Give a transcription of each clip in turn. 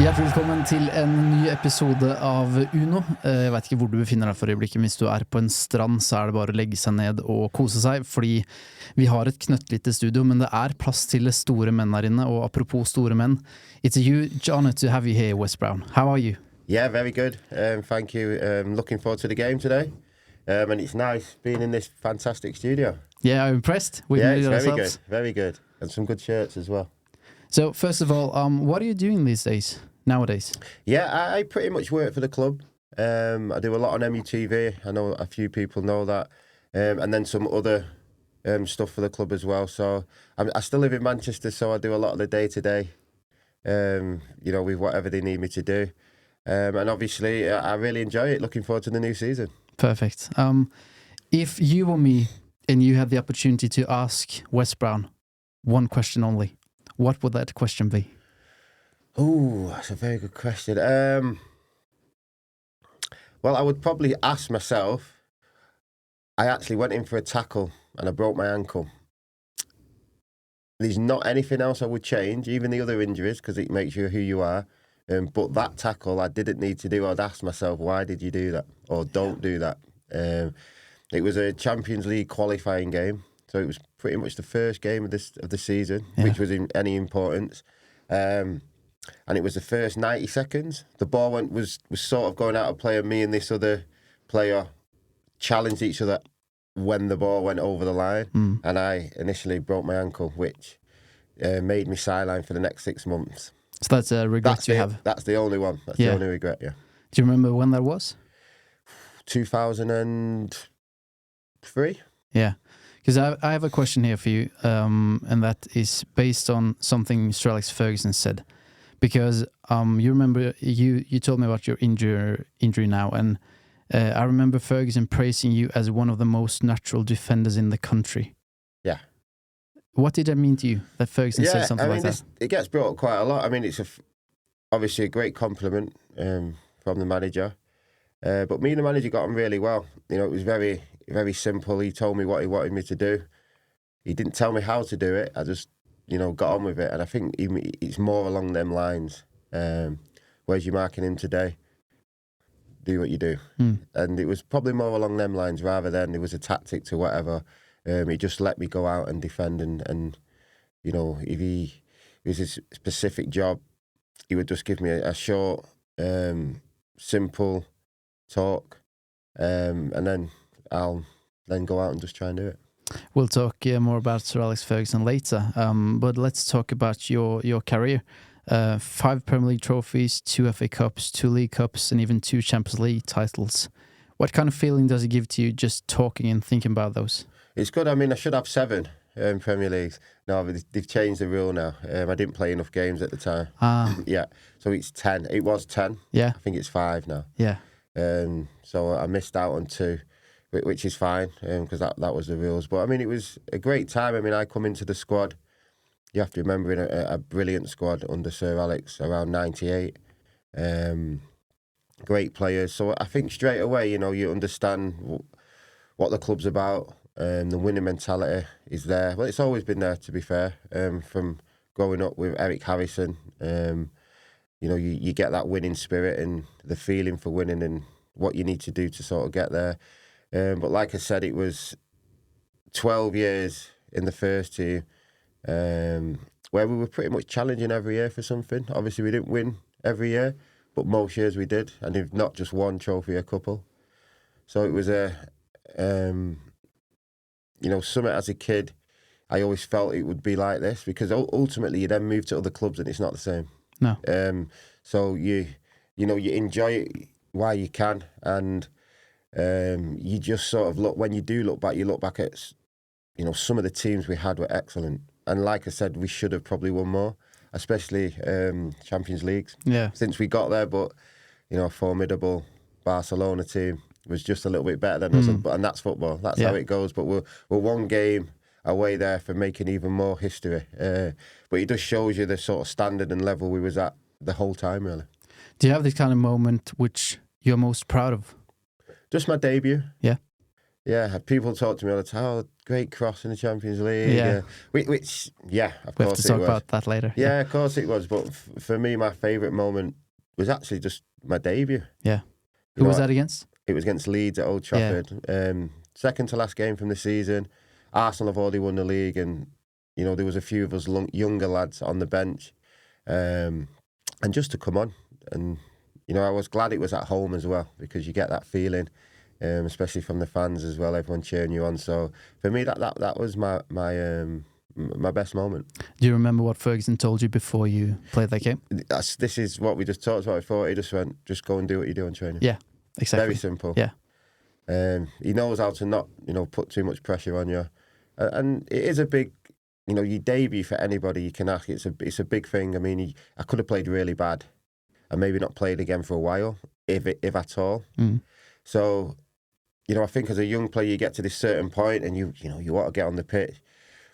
Hjertelig velkommen til en ny episode av Uno. Jeg vet ikke hvor du befinner deg for øyeblikket, men hvis du er på en strand, så er det bare å legge seg ned og kose seg, fordi vi har et knøttlite studio, men det er plass til store menn her inne, og apropos store menn, it's a huge honor to have you here, Wes Brown. How are you? Yeah, very good. Thank you. Looking forward to the game today. And it's nice being in this fantastic studio. Yeah, I'm impressed. We've yeah, made it's it very ourselves. good. Very good. And some good shirts as well. So, first of all, what are you doing these days, nowadays? Yeah, I pretty much work for the club. I do a lot on MUTV. I know a few people know that. And then some other stuff for the club as well. So I still live in Manchester, so I do a lot of the day-to-day, with whatever they need me to do. And obviously, I really enjoy it. Looking forward to the new season. Perfect. If you or me, and you had the opportunity to ask Wes Brown one question only, what would that question be? Oh, that's a very good question. Well, I would probably ask myself, I actually went in for a tackle and I broke my ankle. There's not anything else I would change, even the other injuries, because it makes you who you are. But that tackle I didn't need to do. I'd ask myself, why did you do that? Or don't do that. It was a Champions League qualifying game. So it was pretty much the first game of the season, which was in any importance. And it was the first 90 seconds. The ball was sort of going out of play, and me and this other player challenged each other when the ball went over the line. And I initially broke my ankle, which made me sideline for the next 6 months. So that's a regret you have? That's the only one. That's the only regret, yeah. Do you remember when that was? 2003. Yeah. Because I have a question here for you, and that is based on something Sir Alex Ferguson said. Because you remember, you told me about your injury now, and I remember Ferguson praising you as one of the most natural defenders in the country. Yeah. What did that mean to you, that Ferguson said something like that? It gets brought up quite a lot. I mean, it's obviously a great compliment from the manager. But me and the manager got on really well. You know, it was very, very simple. He told me what he wanted me to do. He didn't tell me how to do it. I just, got on with it. And I think it's more along them lines. Where's your marking in today? Do what you do. And it was probably more along them lines rather than it was a tactic to whatever. He just let me go out and defend. And if it was a specific job, he would just give me a short, simple talk, and then I'll go out and just try and do it. We'll talk more about Sir Alex Ferguson later, but let's talk about your career. 5 Premier League trophies, 2 FA Cups, 2 League Cups, and even 2 Champions League titles. What kind of feeling does it give to you just talking and thinking about those? It's good. I mean, I should have 7 Premier Leagues. No, they've changed the rule now. I didn't play enough games at the time. Yeah, so it's 10. It was 10. Yeah. I think it's 5 now. Yeah. So I missed out on 2, which is fine, because that was the rules. But I mean, it was a great time. I mean, I come into the squad. You have to remember, in a brilliant squad under Sir Alex around 98. Great players. So I think straight away, you understand what the club's about. The winning mentality is there. Well, it's always been there, to be fair. From growing up with Eric Harrison, you get that winning spirit and the feeling for winning and what you need to do to sort of get there. But like I said, it was 12 years in the first team, where we were pretty much challenging every year for something. Obviously, we didn't win every year, but most years we did. And if not just one trophy, a couple. So it was something as a kid, I always felt it would be like this, because ultimately you then move to other clubs and it's not the same. No. So you enjoy it while you can, and you just sort of look back at, some of the teams we had were excellent. And like I said, we should have probably won more, especially Champions Leagues. Yeah. Since we got there, but a formidable Barcelona team was just a little bit better than us, and that's football. That's how it goes. But we're one game away there from making even more history. But it just shows you the sort of standard and level we was at the whole time, really. Do you have this kind of moment which you're most proud of? Just my debut. Yeah. Yeah, people talk to me all the time, great cross in the Champions League. Yeah. Which, of We course have to talk it was. about that later. Yeah, of course it was. But for me, my favourite moment was actually just my debut. Yeah. Who was that against? It was against Leeds at Old Trafford. Second to last game from the season. Arsenal have already won the league, and there was a few of us younger lads on the bench, and just to come on, and I was glad it was at home as well, because you get that feeling, especially from the fans as well, everyone cheering you on. So for me, that was my best moment. Do you remember what Ferguson told you before you played that game? This is what we just talked about before. He just went, just go and do what you do in training. Yeah, exactly. Very simple. Yeah. He knows how to not, put too much pressure on you. And it is a big, you debut for anybody you can ask. It's a big thing. I mean, I could have played really bad and maybe not played again for a while, if at all. Mm. So, I think as a young player, you get to this certain point and you want to get on the pitch,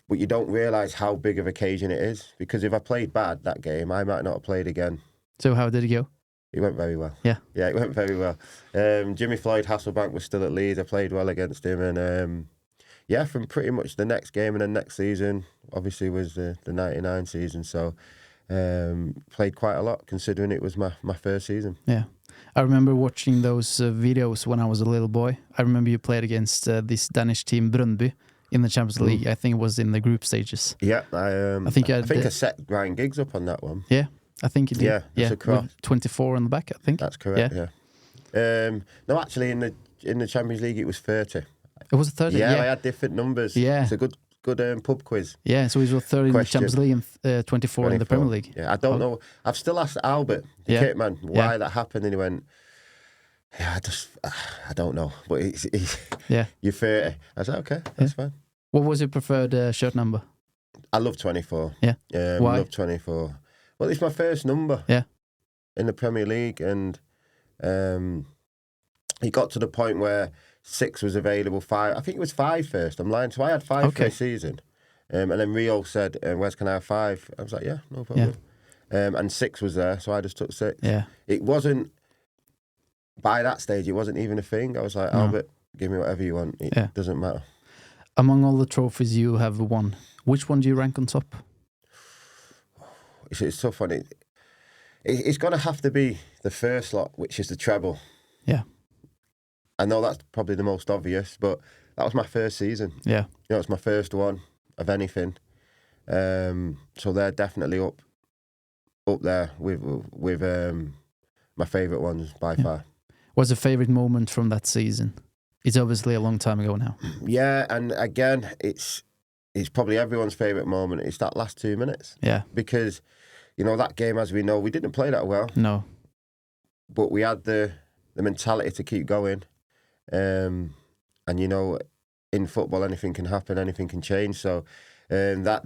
but you don't realise how big of an occasion it is. Because if I played bad that game, I might not have played again. So how did it go? It went very well. Yeah, it went very well. Jimmy Floyd Hasselbank was still at Leeds. I played well against him, and from pretty much the next game and then next season, obviously was the 99 season. So played quite a lot, considering it was my first season. Yeah, I remember watching those videos when I was a little boy. I remember you played against this Danish team Brøndby in the Champions League. I think it was in the group stages. Yeah, I think I set Ryan Giggs up on that one. Yeah. I think you did. Yeah, with 24 on the back, I think. That's correct. Yeah. No, actually, in the Champions League, it was 30. It was 30. Yeah, I had different numbers. Yeah, it's a good pub quiz. Yeah, so he was 30 in the Champions League and 24 in the Premier League. Yeah, I don't know. I've still asked Albert, the kit man, why that happened, and he went, I don't know. But you're 30. I said, okay, that's fine. What was your preferred shirt number? I love 24. Yeah. Why? I love 24. Well, it's my first number in the Premier League, and it got to the point where 6 was available, 5. I think it was 5 first. I'm lying. So I had 5 for a season. And then Rio said, Wes, can I have 5? I was like, yeah, no problem. Yeah. And 6 was there, so I just took 6. Yeah. It wasn't, by that stage, it wasn't even a thing. I was like, Albert, give me whatever you want. It doesn't matter. Among all the trophies you have won, which one do you rank on top? It's a tough one. It's going to have to be the first lot, which is the treble. Yeah. I know that's probably the most obvious, but that was my first season. Yeah. It's my first one of anything. So they're definitely up there with my favourite ones by far. What's your favourite moment from that season? It's obviously a long time ago now. Yeah, and again, it's probably everyone's favourite moment. It's that last 2 minutes. Yeah. Because, that game, as we know, we didn't play that well. No. But we had the mentality to keep going. And, in football, anything can happen, anything can change. So let's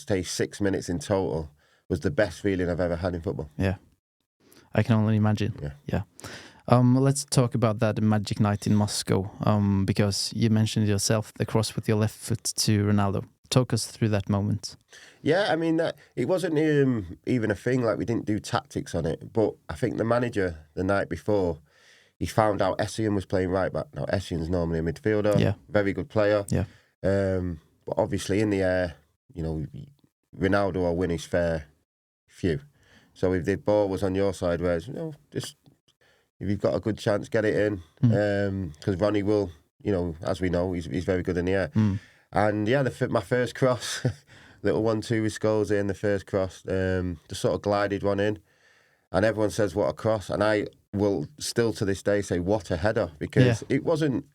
say 6 minutes in total was the best feeling I've ever had in football. Yeah. I can only imagine. Yeah. Let's talk about that magic night in Moscow, because you mentioned yourself the cross with your left foot to Ronaldo. Talk us through that moment. Yeah, I mean, it wasn't even a thing, like we didn't do tactics on it, but I think the manager the night before, he found out Essien was playing right back. Now, Essien's normally a midfielder, very good player, but obviously in the air, Ronaldo will win his fair few. So if the ball was on your side, whereas, just if you've got a good chance, get it in. Because Ronnie will, as we know, he's very good in the air. And my first cross, little 1-2 with Scholes in the first cross, just sort of glided one in. And everyone says, what a cross. And I will still to this day say, what a header. Because it wasn't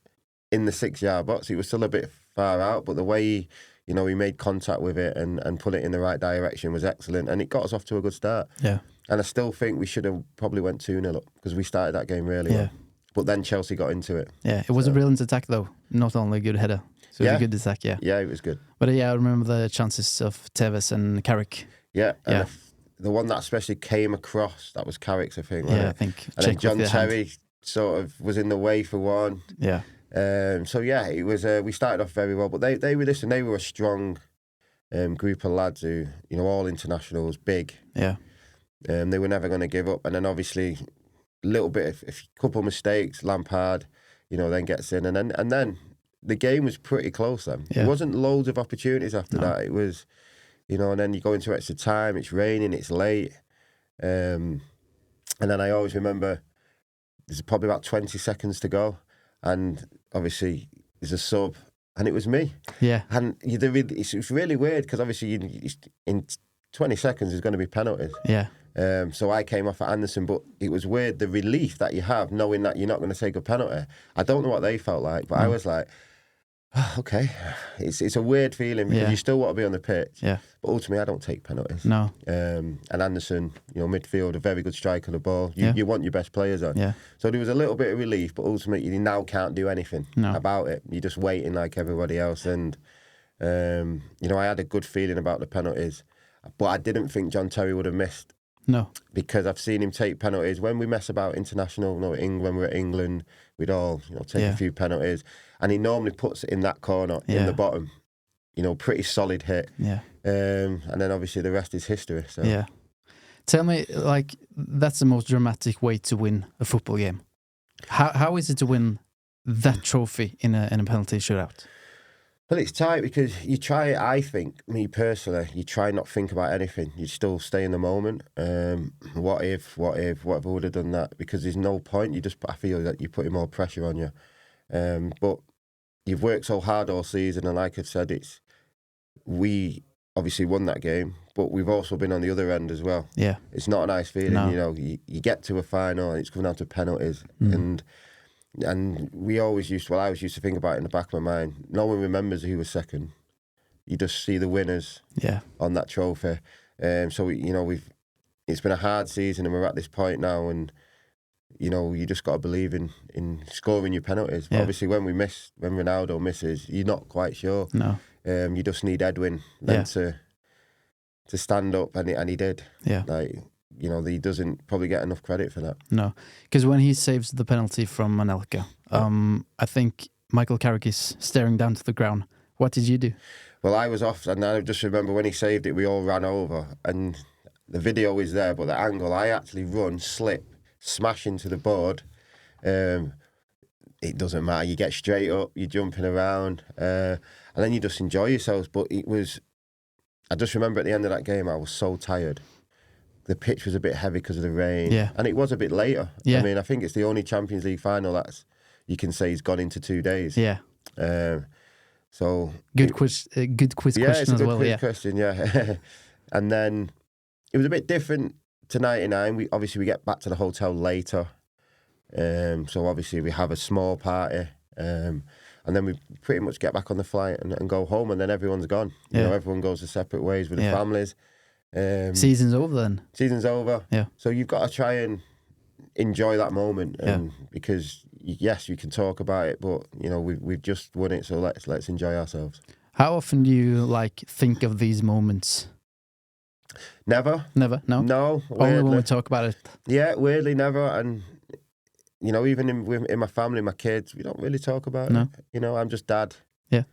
in the 6-yard box. It was still a bit far out. But the way he made contact with it and put it in the right direction was excellent. And it got us off to a good start. Yeah. And I still think we should have probably went 2-0 up because we started that game really well. But then Chelsea got into it. Yeah, it was a brilliant attack though. Not only a good header. So it was a good attack, Yeah, it was good. But I remember the chances of Tevez and Carrick. Yeah, and the one that especially came across, that was Carrick's, I think. I think. And then John Terry sort of was in the way for one. Yeah. It was. We started off very well, but they were a strong group of lads who, all internationals, big. Yeah. They were never going to give up, and then obviously a little bit, a couple of mistakes. Lampard, then gets in. And then the game was pretty close then. Yeah. There wasn't loads of opportunities after that. It was, and then you go into extra time, it's raining, it's late. And then I always remember there's probably about 20 seconds to go. And obviously there's a sub, and it was me. Yeah. And it's really weird because obviously in 20 seconds there's going to be penalties. Yeah. So I came off at Anderson, but it was weird, the relief that you have knowing that you're not going to take a penalty. I don't know what they felt like, but I was like, oh, okay. It's a weird feeling because you still want to be on the pitch. Yeah. But ultimately, I don't take penalties. No. And Anderson, midfield, a very good strike of the ball. You want your best players on. Yeah. So there was a little bit of relief, but ultimately you now can't do anything about it. You're just waiting like everybody else. And, I had a good feeling about the penalties, but I didn't think John Terry would have missed. No. Because I've seen him take penalties. When we mess about international, when we're at England, we'd all, take a few penalties. And he normally puts it in that corner, in the bottom. Pretty solid hit. Yeah. And then obviously the rest is history. So. Yeah. Tell me, that's the most dramatic way to win a football game. How is it to win that trophy in a penalty shootout? Well, it's tight because you try, I think, me personally, you try not think about anything. You still stay in the moment. What if, whatever would have done that? Because there's no point. I feel that you're putting more pressure on you. But you've worked so hard all season, and like I've said, we obviously won that game, but we've also been on the other end as well. Yeah. It's not a nice feeling, No. You get to a final and it's coming down to penalties. And we always I was used to think about it in the back of my mind. No one remembers who was second. You just see the winners on that trophy. So, it's been a hard season and we're at this point now, and, you just got to believe in scoring your penalties. But obviously when Ronaldo misses, you're not quite sure. No. You just need Edwin then to stand up, and he did. Yeah. He doesn't probably get enough credit for that. No, because when he saves the penalty from Anelka, I think Michael Carrick is staring down to the ground. What did you do? Well, I was off, and I just remember when he saved it, we all ran over, and the video is there, but the angle, I actually run, slip, smash into the board. It doesn't matter. You get straight up, you're jumping around, and then you just enjoy yourselves. But I just remember at the end of that game, I was so tired. The pitch was a bit heavy because of the rain, and it was a bit later. Yeah. I mean, I think it's the only Champions League final you can say has gone into 2 days. Yeah. So good quiz question it's a as good well. quiz question, yeah. And then it was a bit different to 99. We get back to the hotel later, so obviously we have a small party, and then we pretty much get back on the flight and go home, and then everyone's gone. Everyone goes their separate ways with their families. Season's over then. Season's over. Yeah. So you've got to try and enjoy that moment, because yes, you can talk about it, but we've just won it, so let's enjoy ourselves. How often do you think of these moments? Never. Never. No. No. Only when we talk about it. Yeah, weirdly never. And even in my family, my kids, we don't really talk about it. I'm just dad. Yeah.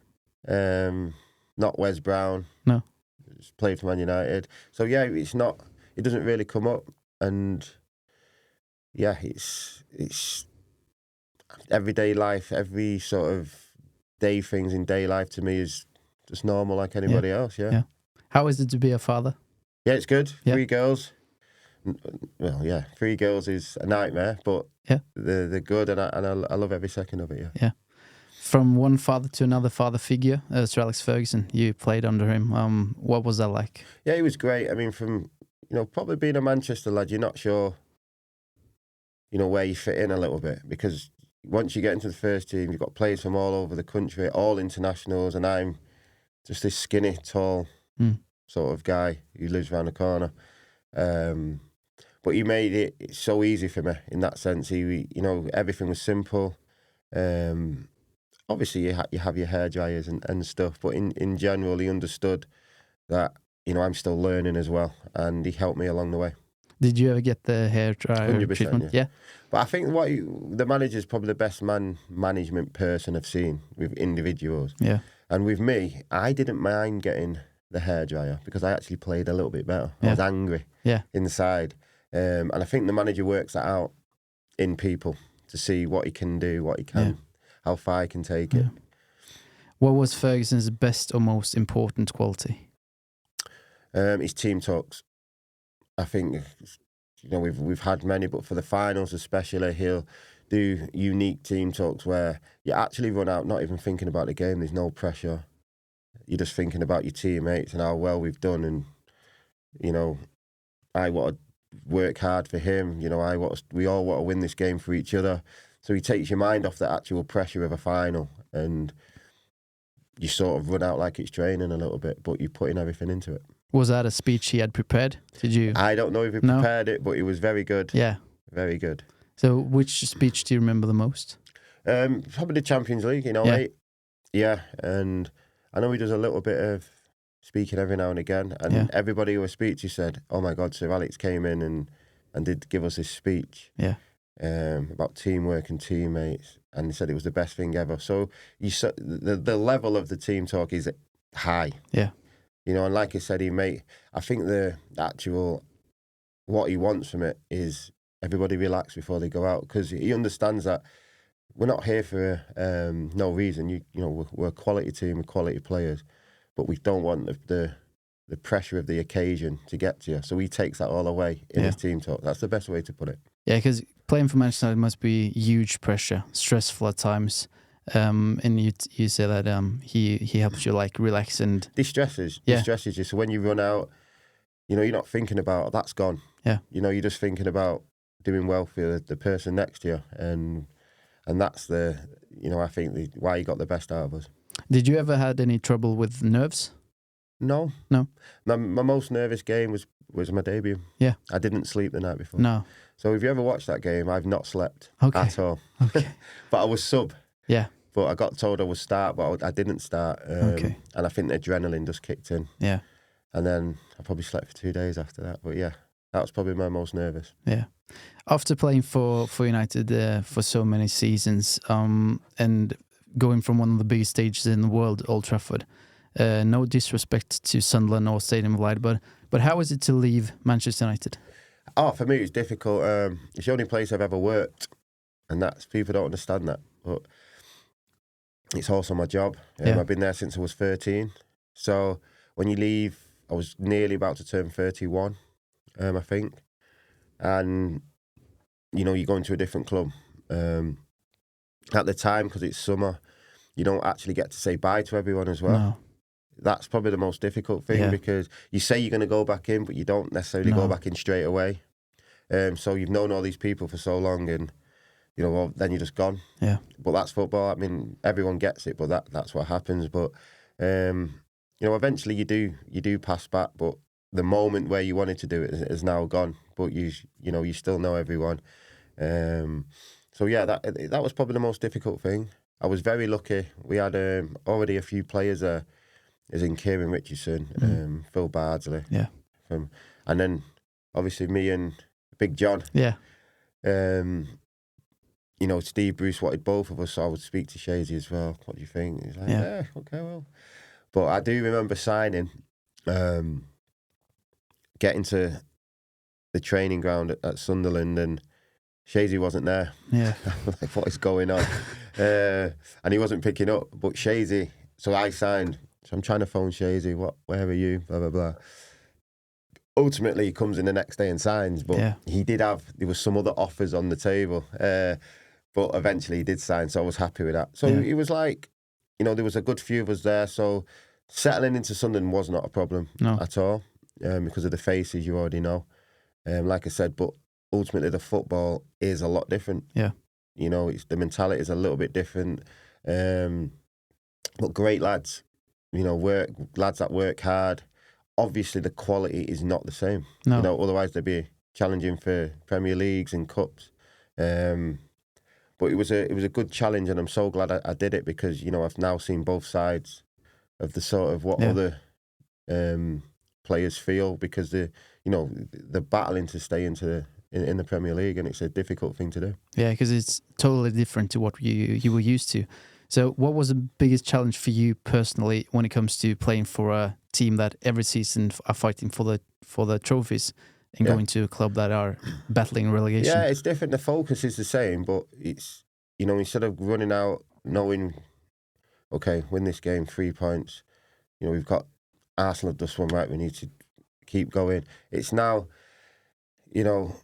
Not Wes Brown. No. Just played for Man United. So yeah, it doesn't really come up, and yeah, it's everyday life, every sort of day things in day life to me is just normal like anybody else. Yeah. How is it to be a father? Yeah, it's good. Yeah. 3 girls. Well, yeah, 3 girls is a nightmare, but they're good, and I love every second of it. Yeah. From one father to another father figure, Sir Alex Ferguson, you played under him. What was that like? Yeah, he was great. I mean, from probably being a Manchester lad, you're not sure, where you fit in a little bit, because once you get into the first team, you've got players from all over the country, all internationals, and I'm just this skinny, tall sort of guy who lives around the corner. But he made it so easy for me in that sense. He everything was simple. Obviously, you have your hair dryers and stuff, but in general, he understood that, I'm still learning as well, and he helped me along the way. Did you ever get the hair dryer 100%, treatment? Yeah. But I think the manager's probably the best management person I've seen with individuals. Yeah. And with me, I didn't mind getting the hair dryer because I actually played a little bit better. I was angry inside. And I think the manager works that out in people to see what he can do, what he can how far he can take it. What was Ferguson's best or most important quality? His team talks. I think, we've had many, but for the finals especially, he'll do unique team talks where you actually run out not even thinking about the game. There's no pressure. You're just thinking about your teammates and how well we've done, and I want to work hard for him. We all want to win this game for each other. So he takes your mind off the actual pressure of a final, and you sort of run out like it's training a little bit, but you're putting everything into it. Was that a speech he had prepared? Did you? I don't know if he prepared it, but it was very good. Yeah. Very good. So which speech do you remember the most? Probably the Champions League, Yeah, and I know he does a little bit of speaking every now and again, and everybody who I speak to said, "Oh my God, Sir Alex came in and did give us this speech." Yeah. About teamwork and teammates, and he said it was the best thing ever. So the level of the team talk is high. Yeah. And like I said, I think the actual what he wants from it is everybody relax before they go out, because he understands that we're not here for no reason. We're a quality team with quality players, but we don't want the pressure of the occasion to get to you. So he takes that all away in his team talk. That's the best way to put it. Yeah, because playing for Manchester United must be huge pressure, stressful at times. And you say that he helps you relax and distresses you. So when you run out, you're not thinking about that's gone. Yeah. You're just thinking about doing well for the person next to you, and that's I think why he got the best out of us. Did you ever had any trouble with nerves? No. My most nervous game was my debut. Yeah. I didn't sleep the night before. No. So if you ever watched that game, I've not slept at all. Okay. But I was sub. Yeah. But I got told I would start, but I didn't start. And I think the adrenaline just kicked in. Yeah. And then I probably slept for 2 days after that. But yeah, that was probably my most nervous. Yeah. After playing for United for so many seasons, and going from one of the biggest stages in the world, Old Trafford, no disrespect to Sunderland or Stadium of Light, but how is it to leave Manchester United? Oh, for me, it's difficult. It's the only place I've ever worked, and people don't understand that. But it's also my job. I've been there since I was 13. So when you leave, I was nearly about to turn 31, I think. And, you go into a different club. At the time, because it's summer, you don't actually get to say bye to everyone as well. No. That's probably the most difficult thing, because you say you're going to go back in, but you don't necessarily go back in straight away. So you've known all these people for so long, and then you're just gone. Yeah. But that's football. I mean, everyone gets it, but that's what happens. But eventually you do pass back. But the moment where you wanted to do it is now gone. But you still know everyone. So yeah, that was probably the most difficult thing. I was very lucky. We had already a few players there, as in Kieran Richardson, Phil Bardsley. Yeah. And then obviously me and Big John. Yeah. Steve Bruce wanted both of us, so I would speak to Shazy as well. What do you think? He's like, yeah, okay, well. But I do remember signing, getting to the training ground at Sunderland, and Shazy wasn't there. Yeah. Like, what is going on? And he wasn't picking up. But Shazy, so I signed. So I'm trying to phone Shazy, where are you? Blah, blah, blah. Ultimately, he comes in the next day and signs, but there was some other offers on the table. But eventually he did sign, so I was happy with that. So it was like, there was a good few of us there. So settling into Sunderland was not a problem at all, because of the faces you already know. Like I said, but ultimately the football is a lot different. Yeah. The mentality is a little bit different. But great lads, lads that work hard. Obviously the quality is not the same. No. Otherwise they'd be challenging for Premier Leagues and cups. But it was a good challenge, and I'm so glad I did it, because I've now seen both sides of the sort of what other players feel, because they're battling to stay in the Premier League, and it's a difficult thing to do. Yeah, because it's totally different to what you were used to. So what was the biggest challenge for you personally when it comes to playing for a team that every season are fighting for the trophies, and going to a club that are battling relegation? Yeah, it's different. The focus is the same, but it's, instead of running out knowing, okay, win this game, 3 points. You know, we've got Arsenal just one right. We need to keep going. It's now, you know,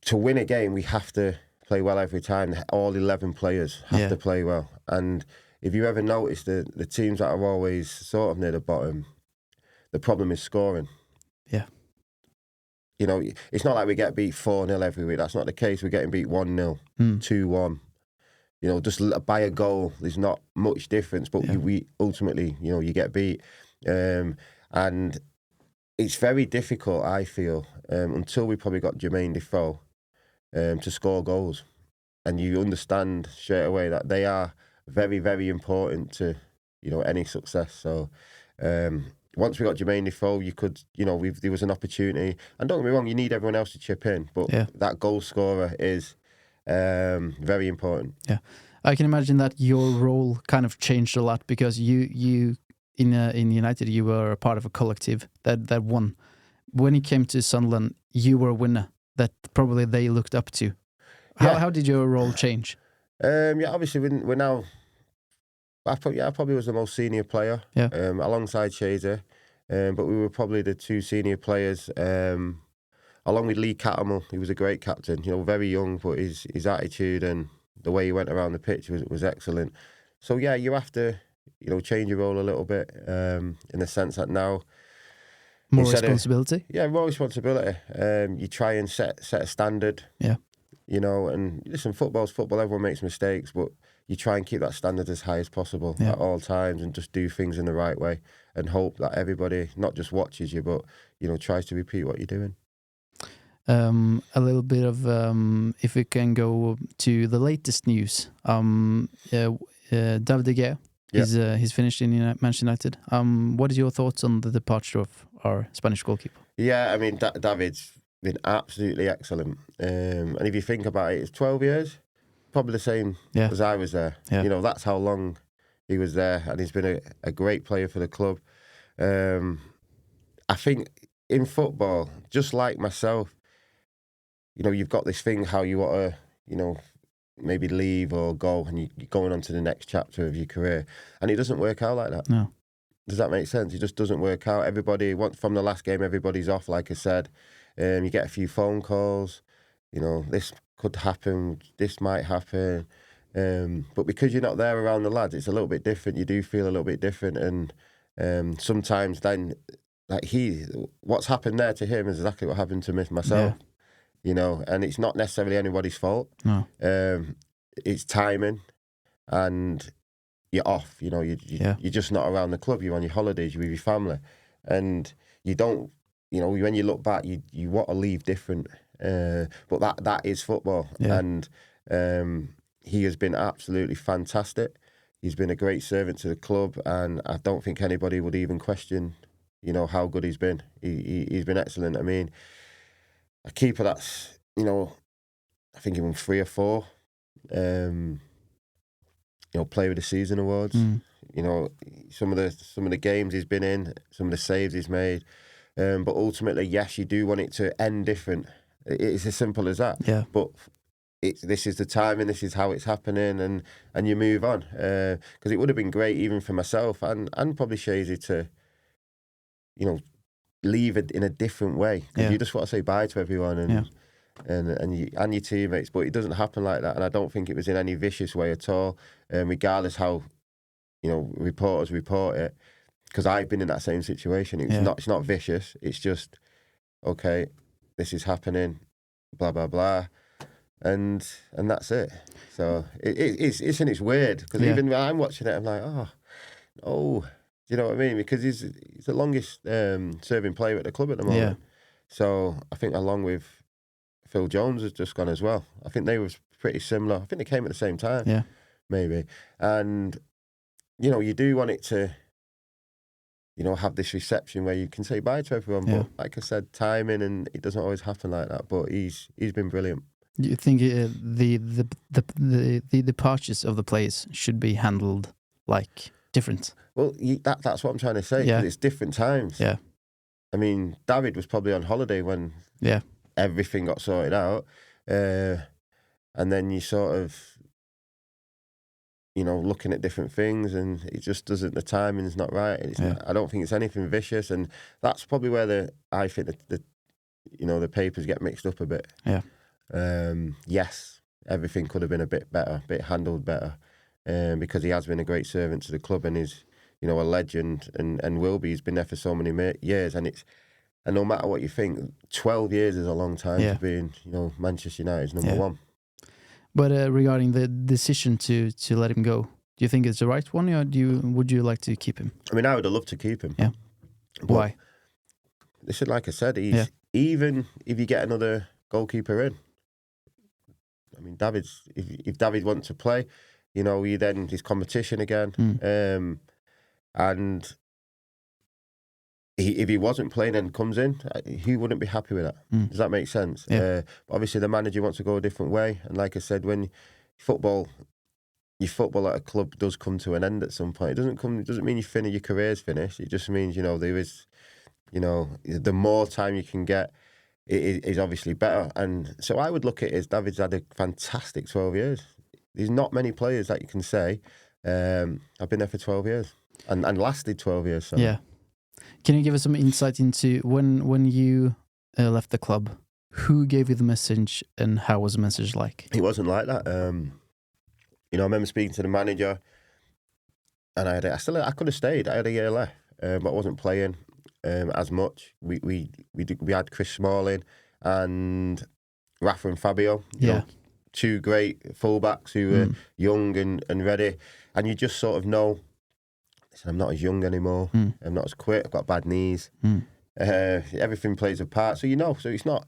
to win a game, we have to play well every time. All 11 players have to play well. And if you ever notice the teams that are always sort of near the bottom, the problem is scoring. Yeah. You know, it's not like we get beat 4-0 every week. That's not the case. We're getting beat 1-0, 2-1. You know, just by a goal, there's not much difference. But we ultimately, you know, you get beat. And it's very difficult, I feel, until we probably got Jermaine Defoe, to score goals. And you understand straight away that they are very, very important to, you know, any success. So once we got Jermaine Defoe, you could, you know, there was an opportunity. And don't get me wrong, you need everyone else to chip in. But that goal scorer is very important. Yeah. I can imagine that your role kind of changed a lot because you in United, you were a part of a collective that won. When you came to Sunderland, you were a winner that probably they looked up to. How did your role change? Obviously we're now. I probably was the most senior player. Alongside Shazer, but we were probably the two senior players. Along with Lee Cattermole, he was a great captain. You know, very young, but his attitude and the way he went around the pitch was excellent. So yeah, you have to, you know, change your role a little bit in the sense that now more responsibility. More responsibility. You try and set a standard. Yeah. You know, and listen, football's football. Everyone makes mistakes, but you try and keep that standard as high as possible at all times, and just do things in the right way, and hope that everybody not just watches you, but you know, tries to repeat what you're doing. A little bit of if we can go to the latest news. David De Gea. He's finished in Manchester United. What is your thoughts on the departure of our Spanish goalkeeper? Yeah, I mean, David's been absolutely excellent. And if you think about it, it's 12 years, probably the same as I was there. You know, that's how long he was there, and he's been a great player for the club. I think in football, just like myself, you know, you've got this thing how you want to, you know, maybe leave or go, and you're going on to the next chapter of your career, and it doesn't work out like that. No. Does that make sense? It just doesn't work out. Everybody, from the last game, everybody's off, like I said. You get a few phone calls, you know, this could happen, this might happen. But because you're not there around the lads, it's a little bit different. You do feel a little bit different. And sometimes then, like what's happened there to him is exactly what happened to myself. Yeah. You know, and it's not necessarily anybody's fault. No. It's timing, and you're off. You know, you're just not around the club. You're on your holidays. You're with your family, and you don't. You know, when you look back, you want to leave different. But that is football, and he has been absolutely fantastic. He's been a great servant to the club, and I don't think anybody would even question, you know, how good he's been. He's been excellent. I mean, a keeper that's, you know, I think he won 3 or 4, you know, Player of the Season awards. You know, some of the games he's been in, some of the saves he's made. But ultimately, yes, you do want it to end different. It's as simple as that. Yeah. But this is the timing, this is how it's happening, and you move on. Because it would have been great even for myself and probably Shazy to, you know, leave it in a different way. Because you just want to say bye to everyone and your teammates. But it doesn't happen like that. And I don't think it was in any vicious way at all, regardless how, you know, reporters report it. Because I've been in that same situation. It's not vicious. It's just, okay, this is happening, blah blah blah, and that's it. So it's weird because even when I'm watching it, I'm like, do you know what I mean? Because he's the longest serving player at the club at the moment. Yeah. So I think along with Phil Jones has just gone as well. I think they were pretty similar. I think they came at the same time. Yeah, maybe. And you know, you do want it to, you know, have this reception where you can say bye to everyone. Yeah. But like I said, timing, and it doesn't always happen like that. But he's been brilliant. Do you think the departures of the players should be handled like different? Well, that's what I'm trying to say. Yeah. It's different times. Yeah. I mean, David was probably on holiday when everything got sorted out. And then you sort of, looking at different things, and it just doesn't. The timing's not right. I don't think it's anything vicious, and that's probably where I think the papers get mixed up a bit. Yeah. Yes, everything could have been a bit better, a bit handled better, because he has been a great servant to the club and is, a legend, and will be. He's been there for so many years, and no matter what you think, 12 years is a long time to be in, Manchester United's number one. But regarding the decision to let him go, do you think it's the right one, or would you like to keep him? I mean, I would have loved to keep him. Yeah. Why? Listen, like I said, even if you get another goalkeeper in, I mean, if David wants to play, then his competition again, and if he wasn't playing and comes in, he wouldn't be happy with that. Does that make sense? Yeah. Obviously, the manager wants to go a different way, and like I said, when your football at a club does come to an end at some point, it doesn't mean your career's finished. It just means there is, the more time you can get, it is obviously better. And so I would look at it as David's had a fantastic 12 years. There's not many players that you can say, I've been there for 12 years and lasted 12 years. So. Yeah. Can you give us some insight into when you left the club? Who gave you the message, and how was the message like? It wasn't like that. I remember speaking to the manager, and I could have stayed. I had a year left, but I wasn't playing as much. We had Chris Smalling and Rafa and Fabio. Two great fullbacks who were young and ready, and you just sort of know. Listen, I'm not as young anymore. I'm not as quick. I've got bad knees. Everything plays a part. So so it's not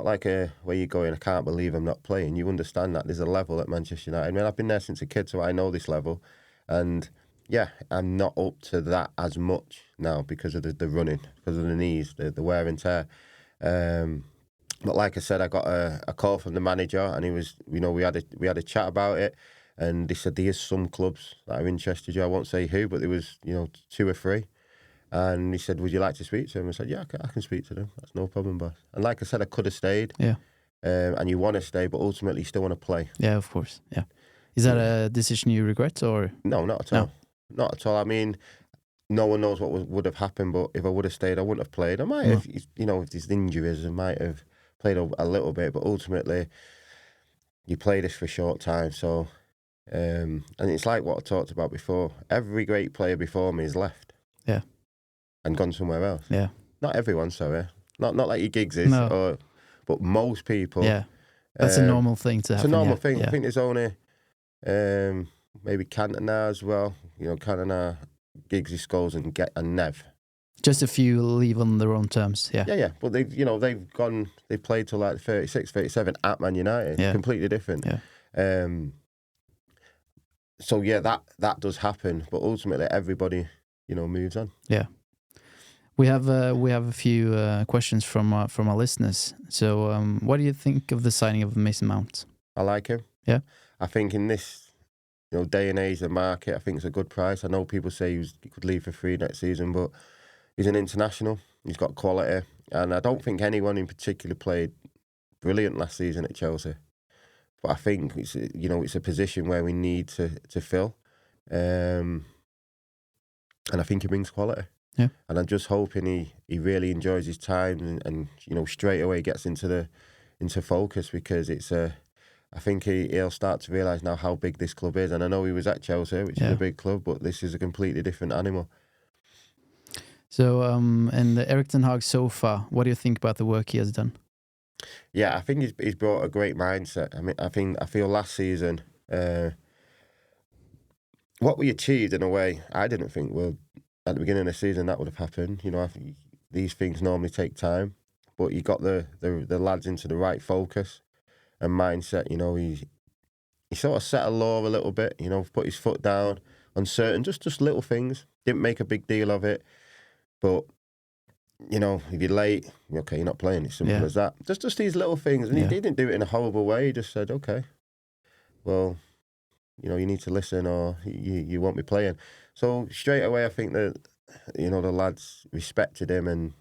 like where you're going, I can't believe I'm not playing. You understand that there's a level at Manchester United. I mean, I've been there since a kid, so I know this level. And I'm not up to that as much now because of the running, because of the knees, the wear and tear. But like I said, I got a call from the manager, and he was, we had a chat about it. And they said there's some clubs that are interested in you. I won't say who, but there was, 2 or 3. And he said, would you like to speak to him? I said, yeah, I can speak to them. That's no problem, boss. And like I said, I could have stayed. Yeah. And you want to stay, but ultimately you still want to play. Yeah, of course. Yeah. Is that a decision you regret, or? No, not at all. Not at all. I mean, no one knows what would have happened, but if I would have stayed, I wouldn't have played. I might have, if there's injuries, I might have played a little bit, but ultimately you play this for a short time, so... and it's like what I talked about before. Every great player before me has left. Yeah. And gone somewhere else. Yeah. Not everyone, sorry. Not like your Giggs is. No. But most people. Yeah. That's a normal thing to happen. It's a normal thing. Yeah. I think there's only maybe Cantona as well. Cantona, Giggs, Scholes and Nev. Just a few leave on their own terms. Yeah. Yeah. But they've played till like 36, 37 at Man United. Yeah. Completely different. Yeah. So that does happen, but ultimately everybody, moves on. Yeah, we have a few questions from our listeners. So, what do you think of the signing of Mason Mount? I like him. Yeah, I think in this, day and age, the market, I think it's a good price. I know people say he could leave for free next season, but he's an international. He's got quality, and I don't think anyone in particular played brilliant last season at Chelsea. But I think it's a position where we need to fill, and I think he brings quality. Yeah. And I'm just hoping he really enjoys his time and straight away gets into focus, because I think he'll start to realise now how big this club is. And I know he was at Chelsea, which is a big club, but this is a completely different animal. So, and Erik ten Hag so far, what do you think about the work he has done? Yeah, I think he's brought a great mindset. I mean, I feel last season, what we achieved in a way, I didn't think at the beginning of the season that would have happened. I think these things normally take time, but you got the lads into the right focus and mindset. He sort of set a law a little bit. Put his foot down on certain just little things. Didn't make a big deal of it, but. If you're late, okay, you're not playing. It's simple as that. Just these little things. And he didn't do it in a horrible way. He just said, okay, well, you need to listen, or you won't be playing. So straight away, I think that, the lads respected him and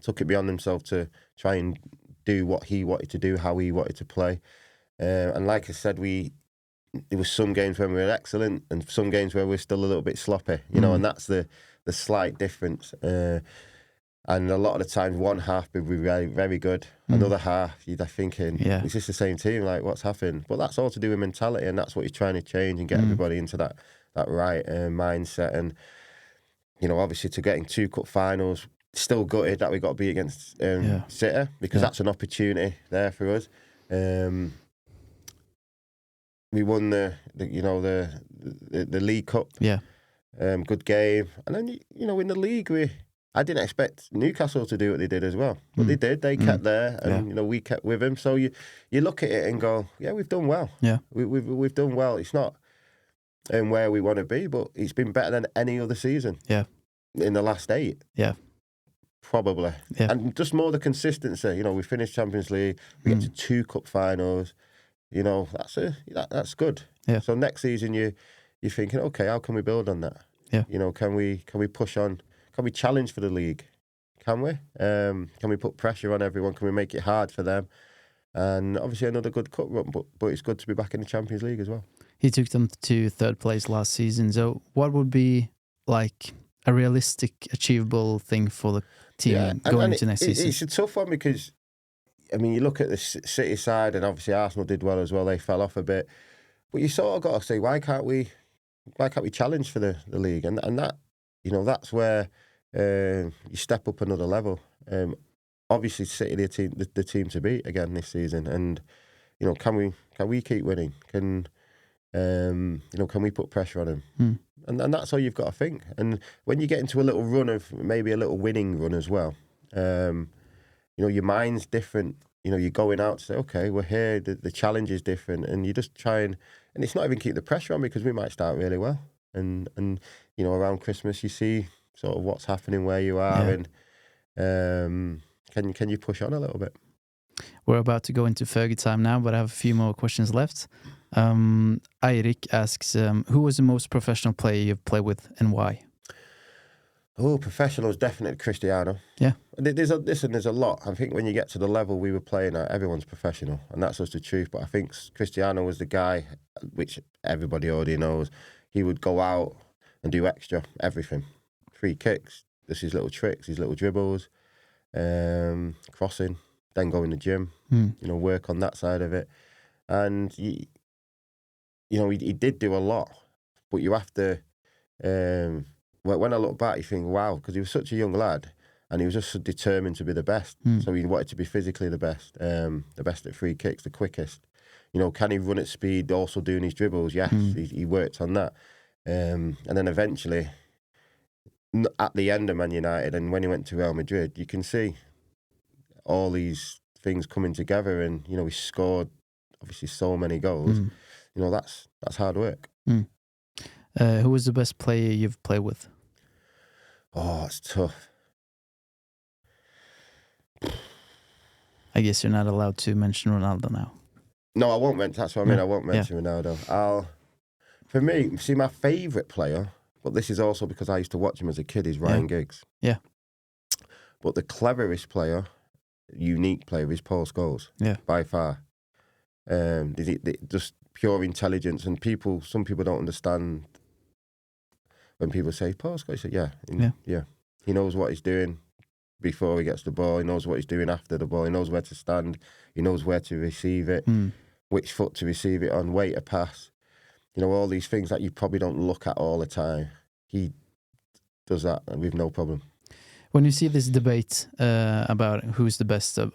took it beyond himself to try and do what he wanted to do, how he wanted to play. And like I said, we there was some games when we were excellent and some games where we're still a little bit sloppy, you know, and that's the slight difference. And a lot of the times, one half would be very, very good. Another half, you'd be thinking, is this the same team? Like, what's happened? But that's all to do with mentality, and that's what you're trying to change and get everybody into that right mindset. And, you know, obviously to getting 2 cup finals, still gutted that we got to be against City, because that's an opportunity there for us. We won the League Cup. Yeah. Good game. And then, you know, in the league, I didn't expect Newcastle to do what they did as well. But they did. They kept there, and, you know, we kept with them. So you look at it and go, yeah, we've done well. Yeah. We've done well. It's not where we want to be, but it's been better than any other season. Yeah. In the last 8. Yeah. Probably. Yeah. And just more the consistency. You know, we finished Champions League. We get to 2 cup finals. You know, that's good. Yeah. So next season you're thinking, okay, how can we build on that? Yeah. You know, can we push on? Can we challenge for the league? Can we? Can we put pressure on everyone? Can we make it hard for them? And obviously another good cup run, but it's good to be back in the Champions League as well. He took them to 3rd place last season. So what would be like a realistic, achievable thing for the team going into next season? It's a tough one because, I mean, you look at the City side, and obviously Arsenal did well as well. They fell off a bit, but you sort of got to say, why can't we challenge for the league? And that, you know, that's where you step up another level. Obviously, City the team to beat again this season, and you know, can we keep winning? Can we put pressure on them? And that's all you've got to think. And when you get into a little run of maybe a little winning run as well, you know, your mind's different. You know, you're going out to say, okay, we're here. The challenge is different, and you just try and it's not even keep the pressure on, because we might start really well, and you know, around Christmas you see sort of what's happening where you are, and can you push on a little bit? We're about to go into Fergie time now, but I have a few more questions left. Eirik asks, who was the most professional player you've played with and why? Oh, professional is definitely Cristiano. Yeah. There's a lot. I think when you get to the level we were playing at, everyone's professional, and that's just the truth. But I think Cristiano was the guy, which everybody already knows. He would go out and do extra everything. Free kicks, just his little tricks, his little dribbles, crossing, then go in the gym, you know, work on that side of it. And, you know, he did do a lot, but you have to, when I look back, you think, wow, because he was such a young lad, and he was just so determined to be the best. So he wanted to be physically the best at free kicks, the quickest. You know, can he run at speed, also doing his dribbles? Yes, he worked on that. And then eventually, at the end of Man United, and when he went to Real Madrid, you can see all these things coming together, and, you know, he scored obviously so many goals. You know, that's hard work. Who was the best player you've played with? Oh, it's tough. I guess you're not allowed to mention Ronaldo now. No, I won't mention. That's what I mean. I won't mention Ronaldo. For me, see, my favourite player, but this is also because I used to watch him as a kid, is Ryan Giggs. Yeah. But the cleverest player, unique player, is Paul Scholes. Yeah. By far. Just pure intelligence, and some people don't understand when people say Paul Scholes. Say, yeah. He knows what he's doing before he gets the ball. He knows what he's doing after the ball. He knows where to stand. He knows where to receive it, which foot to receive it on, way to pass. You know, all these things that you probably don't look at all the time. He does that with no problem. When you see this debate about who's the best of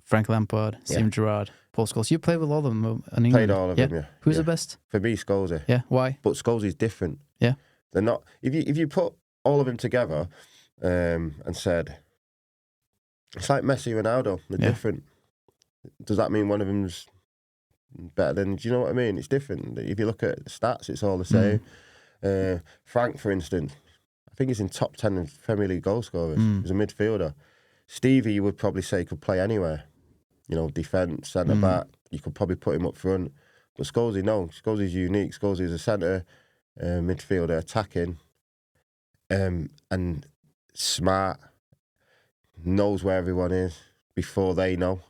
Frank Lampard, Steven Gerrard, Paul Scholes, you played with all of them in England. Played all of them, yeah. Who's the best? For me, Scholes. Yeah, why? But Scholes is different. Yeah. They're not. If you put all of them together and said, it's like Messi and Ronaldo, they're different. Does that mean one of them's better than? Do you know what I mean? It's different. If you look at stats, it's all the same. Frank, for instance, I think he's in top 10 of Premier League goal scorers. He's a midfielder. Stevie, you would probably say, could play anywhere. You know, defence, centre back. You could probably put him up front. But Scholes, no. Scholes is unique. Scholes is a centre midfielder, attacking, and smart. Knows where everyone is before they know.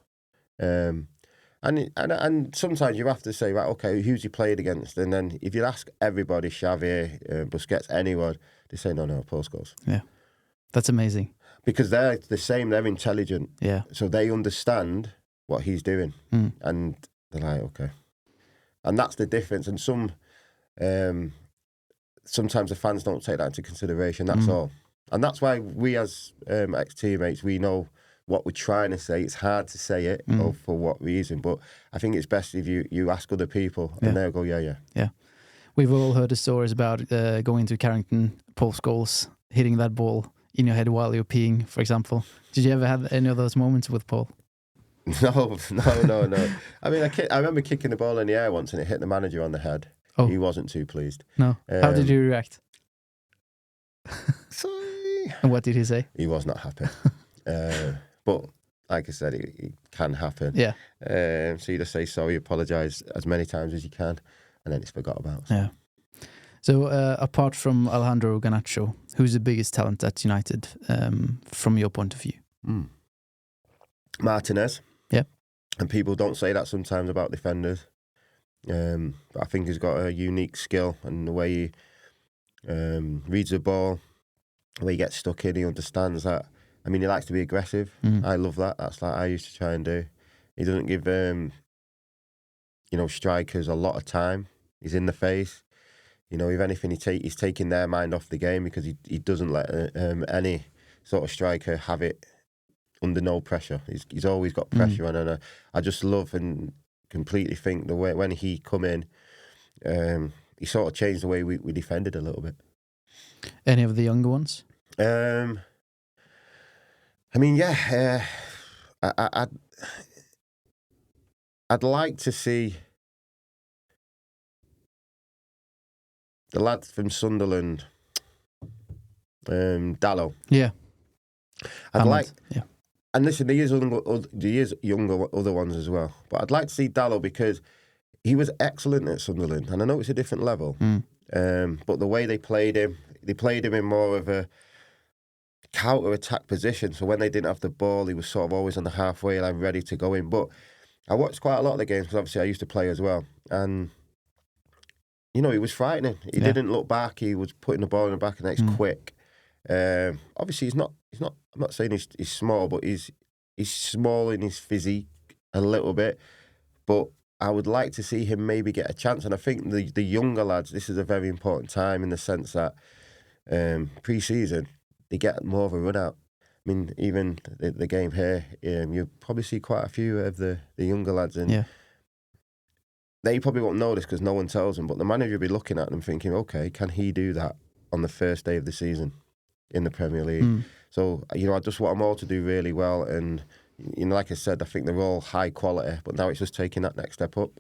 And sometimes you have to say, right, okay, who's he played against? And then if you ask everybody, Xavi, Busquets, anyone, they say, no, Paul Scholes. Yeah, that's amazing. Because they're the same, they're intelligent. Yeah. So they understand what he's doing. And they're like, okay. And that's the difference. And sometimes the fans don't take that into consideration, that's all. And that's why we as ex-teammates, we know what we're trying to say. It's hard to say it or for what reason, but I think it's best if you ask other people and they'll go, yeah. We've all heard the stories about going to Carrington, Paul Scholes, hitting that ball in your head while you're peeing, for example. Did you ever have any of those moments with Paul? No. I mean, I remember kicking the ball in the air once and it hit the manager on the head. Oh. He wasn't too pleased. No. How did you react? Sorry. And what did he say? He was not happy. But like I said, it can happen. Yeah. So you just say sorry, apologise as many times as you can, and then it's forgot about. Yeah. So apart from Alejandro Garnacho, who's the biggest talent at United from your point of view? Martinez. Yeah. And people don't say that sometimes about defenders. But I think he's got a unique skill, and the way he reads the ball, the way he gets stuck in, he understands that. I mean, he likes to be aggressive. I love that. That's like I used to try and do. He doesn't give, strikers a lot of time. He's in the face. If anything, he's taking their mind off the game because he doesn't let any sort of striker have it under no pressure. He's always got pressure on, and I just love and completely think the way when he come in, he sort of changed the way we defended a little bit. Any of the younger ones? I mean, yeah, I'd like to see the lad from Sunderland, Dallo. Yeah, Yeah. And listen, there is younger other ones as well, but I'd like to see Dallo because he was excellent at Sunderland, and I know it's a different level. But the way they played him in more of a counter-attack position. So when they didn't have the ball, he was sort of always on the halfway line, ready to go in. But I watched quite a lot of the games because obviously I used to play as well, and he was frightening. He didn't look back. He was putting the ball in the back of the net. Quick. Obviously, he's not. I'm not saying he's small, but he's small in his physique a little bit. But I would like to see him maybe get a chance. And I think the younger lads, this is a very important time in the sense that pre-season they get more of a run out. I mean, even the game here, you probably see quite a few of the younger lads, and they probably won't know this because no one tells them. But the manager will be looking at them thinking, okay, can he do that on the first day of the season in the Premier League? So, I just want them all to do really well. And, like I said, I think they're all high quality, but now it's just taking that next step up.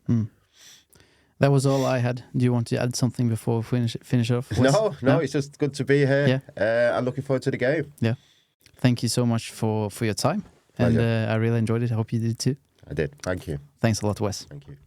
That was all I had. Do you want to add something before we finish off? No, it's just good to be here. I'm looking forward to the game. Yeah. Thank you so much for your time. Pleasure. And I really enjoyed it. I hope you did too. I did. Thank you. Thanks a lot, Wes. Thank you.